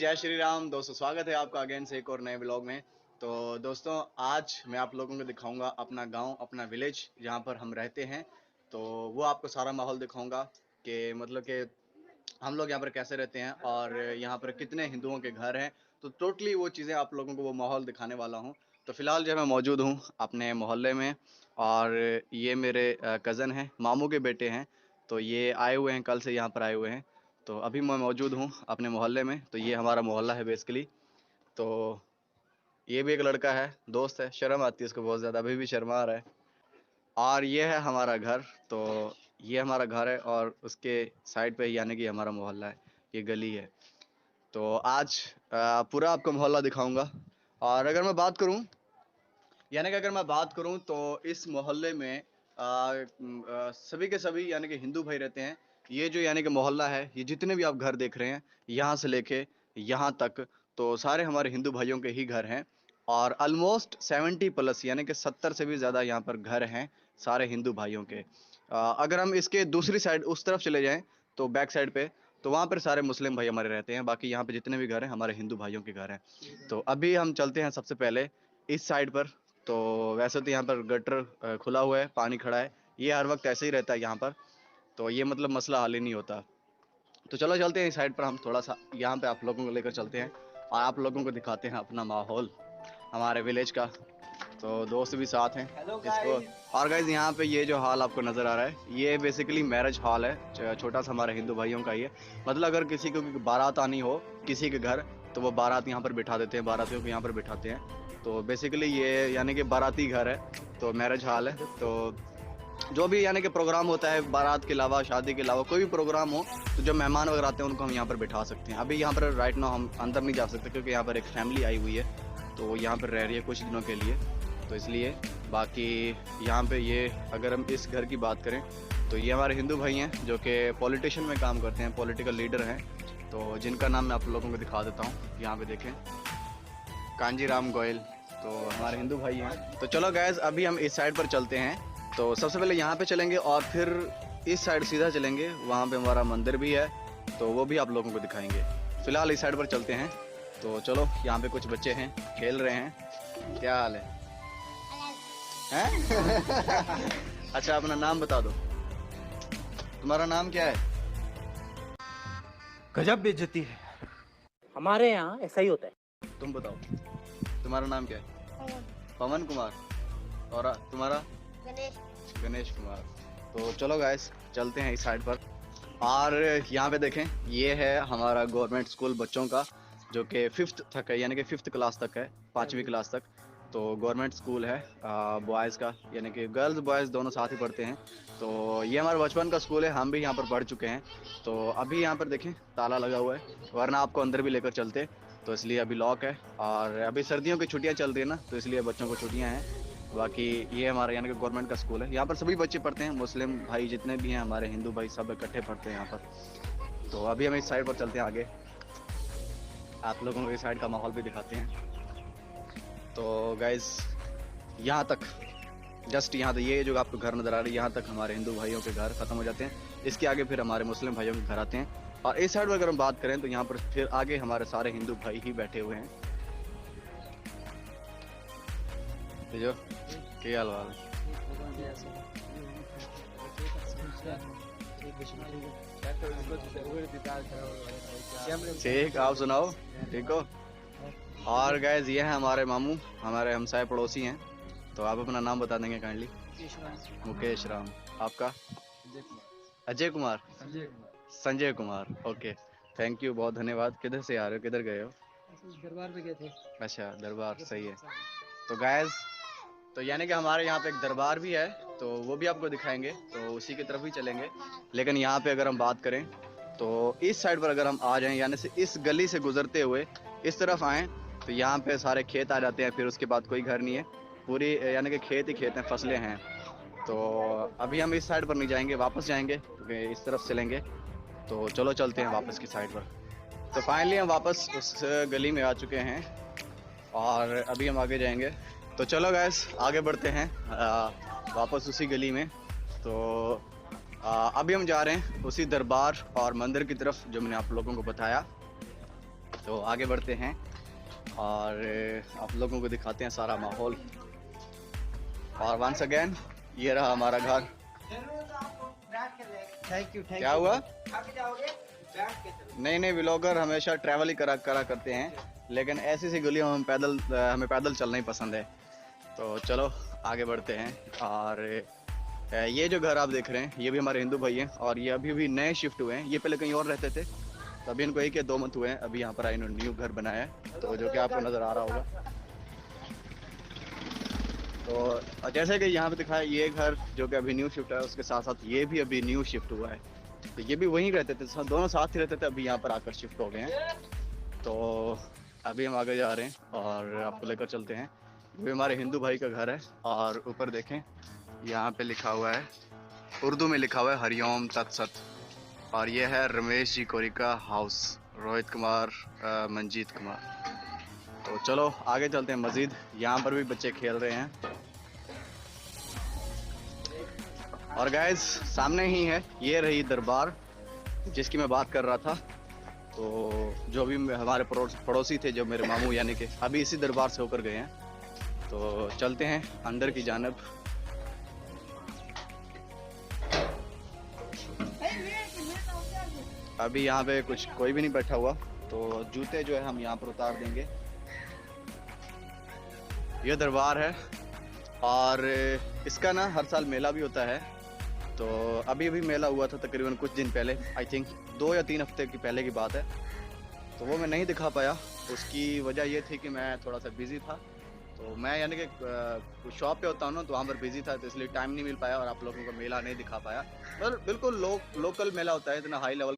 जय श्री राम दोस्तों, स्वागत है आपका अगेन से एक और नए ब्लॉग में। तो दोस्तों, आज मैं आप लोगों को दिखाऊंगा अपना गांव, अपना विलेज जहां पर हम रहते हैं। तो वो आपको सारा माहौल दिखाऊंगा कि मतलब कि हम लोग यहाँ पर कैसे रहते हैं और यहाँ पर कितने हिंदुओं के घर हैं। तो टोटली वो चीज़ें आप लोगों को वो माहौल दिखाने वाला हूँ। तो फिलहाल जो मैं मौजूद हूँ अपने मोहल्ले में, और ये मेरे कज़न हैं, मामू के बेटे हैं। तो ये आए हुए हैं, कल से यहाँ पर आए हुए हैं। तो अभी मैं मौजूद हूँ अपने मोहल्ले में। तो ये हमारा मोहल्ला है बेसिकली। तो ये भी एक लड़का है, दोस्त है, शर्म आती है इसको बहुत ज़्यादा, अभी भी शर्मा आ रहा है। और ये है हमारा घर। तो ये हमारा घर है और उसके साइड पे ही यानी कि हमारा मोहल्ला है, ये गली है। तो आज पूरा आपको मोहल्ला दिखाऊंगा। और अगर मैं बात करूं, यानी कि अगर मैं बात करूं तो इस मोहल्ले में सभी के सभी यानी कि हिंदू भाई रहते हैं। ये जो यानी कि मोहल्ला है, ये जितने भी आप घर देख रहे हैं यहाँ से लेके यहाँ तक, तो सारे हमारे हिंदू भाइयों के ही घर हैं। और ऑलमोस्ट 70+ यानी कि 70 से भी ज़्यादा यहाँ पर घर हैं सारे हिंदू भाइयों के। अगर हम इसके दूसरी साइड उस तरफ चले जाएं तो बैक साइड पे, तो वहाँ पर सारे मुस्लिम भाई हमारे रहते हैं। बाकी यहाँ पे जितने भी घर हैं हमारे हिंदू भाइयों के घर हैं। तो अभी हम चलते हैं सबसे पहले इस साइड पर। तो वैसे तो यहाँ पर गटर खुला हुआ है, पानी खड़ा है, ये हर वक्त ऐसे ही रहता है यहाँ पर। तो ये मतलब मसला हल ही नहीं होता। तो चलो चलते हैं इस साइड पर, हम थोड़ा सा यहाँ पे आप लोगों को लेकर चलते हैं और आप लोगों को दिखाते हैं अपना माहौल हमारे विलेज का। तो दोस्त भी साथ हैं इसको। और गाइज यहाँ पे ये जो हॉल आपको नज़र आ रहा है, ये बेसिकली मैरिज हॉल है, छोटा सा हमारे हिंदू भाइयों का। ये मतलब अगर किसी को बारात आनी हो किसी के घर, तो वो बारात यहाँ पर बिठा देते हैं, बारातियों को यहाँ पर बिठाते हैं। तो बेसिकली ये यानी कि बाराती घर है, तो मैरिज हॉल है। तो जो भी यानी कि प्रोग्राम होता है, बारात के अलावा, शादी के अलावा कोई भी प्रोग्राम हो, तो जो मेहमान वगैरह आते हैं उनको हम यहाँ पर बिठा सकते हैं। अभी यहाँ पर राइट नाउ हम अंदर नहीं जा सकते क्योंकि यहाँ पर एक फैमिली आई हुई है, तो वो यहाँ पर रह रही है कुछ दिनों के लिए, तो इसलिए। बाकी यहाँ पे ये अगर हम इस घर की बात करें तो ये हमारे हिंदू भाई हैं जो कि पॉलिटिशियन में काम करते हैं, पॉलिटिकल लीडर हैं। तो जिनका नाम मैं आप लोगों को दिखा देता हूँ, यहाँ पे देखें, कांजीराम गोयल। तो हमारे हिंदू भाई हैं। तो चलो गैस, अभी हम इस साइड पर चलते हैं। तो सबसे पहले यहाँ पे चलेंगे और फिर इस साइड सीधा चलेंगे, वहाँ पे हमारा मंदिर भी है, तो वो भी आप लोगों को दिखाएंगे। फिलहाल इस साइड पर चलते हैं। तो चलो, यहाँ पे कुछ बच्चे हैं, खेल रहे हैं। क्या हाल है? हैं? अच्छा, अपना नाम बता दो। तुम्हारा नाम क्या है? गजब बेइज्जती है। हमारे यहाँ ऐसा ही होता है। तुम बताओ, तुम्हारा नाम क्या है? पवन कुमार। और तुम्हारा? गणेश कुमार। तो चलो गाइस, चलते हैं इस साइड पर। और यहाँ पे देखें, ये है हमारा गवर्नमेंट स्कूल बच्चों का, जो कि 5th तक है, यानी कि 5th क्लास तक है, 5वीं क्लास तक। तो गवर्नमेंट स्कूल है बॉयज़ का, यानी कि गर्ल्स बॉयज़ दोनों साथ ही पढ़ते हैं। तो ये हमारा बचपन का स्कूल है, हम भी यहाँ पर पढ़ चुके हैं। तो अभी यहाँ पर देखें ताला लगा हुआ है, वरना आपको अंदर भी लेकर चलते, तो इसलिए अभी लॉक है। और अभी सर्दियों की छुट्टियाँ चल रही है ना, तो इसलिए बच्चों को छुट्टियाँ हैं। बाकी ये हमारा यानी कि गवर्नमेंट का स्कूल है, यहाँ पर सभी बच्चे पढ़ते हैं, मुस्लिम भाई जितने भी हैं, हमारे हिंदू भाई सब इकट्ठे पढ़ते हैं यहाँ पर। तो अभी हम इस साइड पर चलते हैं आगे, आप लोगों को इस साइड का माहौल भी दिखाते हैं। तो गाइज, यहाँ तक, जस्ट यहाँ तक, ये जो आपको घर नज़र आ रही है, यहाँ तक हमारे हिंदू भाइयों के घर ख़त्म हो जाते हैं। इसके आगे फिर हमारे मुस्लिम भाइयों के घर आते हैं। और इस साइड पर अगर हम बात करें तो यहाँ पर फिर आगे हमारे सारे हिंदू भाई ही बैठे हुए हैं। जो क्या हाल वाल ठीक, आप सुनाओ, ठीक हो? और गाइस, ये है हमारे मामू, हमारे हमसाए पड़ोसी हैं। तो आप अपना नाम बता देंगे काइंडली? मुकेश राम। आपका? Ajay Kumar. Sanjay Kumar. Okay, thank you, बहुत धन्यवाद। किधर से आ रहे हो, किधर गए हो? दरबार पे गए थे। अच्छा, दरबार, सही है। तो गाइस, तो यानी कि हमारे यहाँ पे एक दरबार भी है, तो वो भी आपको दिखाएंगे, तो उसी की तरफ ही चलेंगे। लेकिन यहाँ पे अगर हम बात करें तो इस साइड पर अगर हम आ जाएं, यानी से इस गली से गुजरते हुए इस तरफ आएँ, तो यहाँ पे सारे खेत आ जाते हैं। फिर उसके बाद कोई घर नहीं है, पूरी यानी कि खेत ही खेत हैं, फसलें हैं। तो अभी हम इस साइड पर नहीं जाएंगे, वापस जाएंगे क्योंकि इस तरफ चलेंगे। तो चलो चलते हैं वापस की साइड पर। तो फाइनली हम वापस उस गली में आ चुके हैं और अभी हम आगे जाएंगे। तो चलो गैस, आगे बढ़ते हैं वापस उसी गली में। तो अभी हम जा रहे हैं उसी दरबार और मंदिर की तरफ जो मैंने आप लोगों को बताया। तो आगे बढ़ते हैं और आप लोगों को दिखाते हैं सारा माहौल। और वंस अगेन ये रहा हमारा घर। Thank you. क्या हुआ? नहीं, व्लॉगर हमेशा ट्रैवल ही करा करते हैं, लेकिन ऐसी सी गलियों में हमें पैदल चलना ही पसंद है। तो चलो आगे बढ़ते हैं। और ये जो घर आप देख रहे हैं ये भी हमारे हिंदू भाई हैं, और ये अभी भी नए शिफ्ट हुए हैं। ये पहले कहीं और रहते थे, तो अभी इनको 1 या 2 मंथ हुए हैं, अभी यहाँ पर आए इन्होंने न्यू घर बनाया है, तो जो कि आपको नज़र आ रहा होगा। तो जैसे कि यहाँ पे दिखाया, ये घर जो कि अभी न्यू शिफ्ट है, उसके साथ साथ ये भी अभी न्यू शिफ्ट हुआ है। तो ये भी वहीं रहते थे, दोनों साथ ही रहते थे, अभी यहाँ पर आकर शिफ्ट हो गए हैं। तो अभी हम आगे जा रहे हैं और आपको लेकर चलते हैं। ये हमारे हिंदू भाई का घर है, और ऊपर देखें यहाँ पे लिखा हुआ है, उर्दू में लिखा हुआ है हरिओम तत्सत। और ये है रमेश जी कोरी का हाउस, रोहित कुमार, मंजीत कुमार। तो चलो आगे चलते हैं मज़ीद। यहाँ पर भी बच्चे खेल रहे हैं। और गाइस सामने ही है, ये रही दरबार जिसकी मैं बात कर रहा था। तो जो भी हमारे पड़ोसी थे, जो मेरे मामू, यानी कि अभी इसी दरबार से होकर गए हैं। तो चलते हैं अंदर की जानब। अभी यहाँ पे कोई भी नहीं बैठा हुआ, तो जूते जो है हम यहाँ पर उतार देंगे। ये दरबार है, और इसका ना हर साल मेला भी होता है। तो अभी मेला हुआ था तकरीबन कुछ दिन पहले, आई थिंक 2 या 3 हफ्ते की पहले की बात है। तो वो मैं नहीं दिखा पाया, उसकी वजह ये थी कि मैं थोड़ा सा बिज़ी था। तो मैं यानी कि शॉप पे होता हूँ ना, तो वहाँ पर बिज़ी था, तो इसलिए टाइम नहीं मिल पाया और आप लोगों को मेला नहीं दिखा पाया। पर बिल्कुल लोकल मेला होता है, इतना हाई लेवल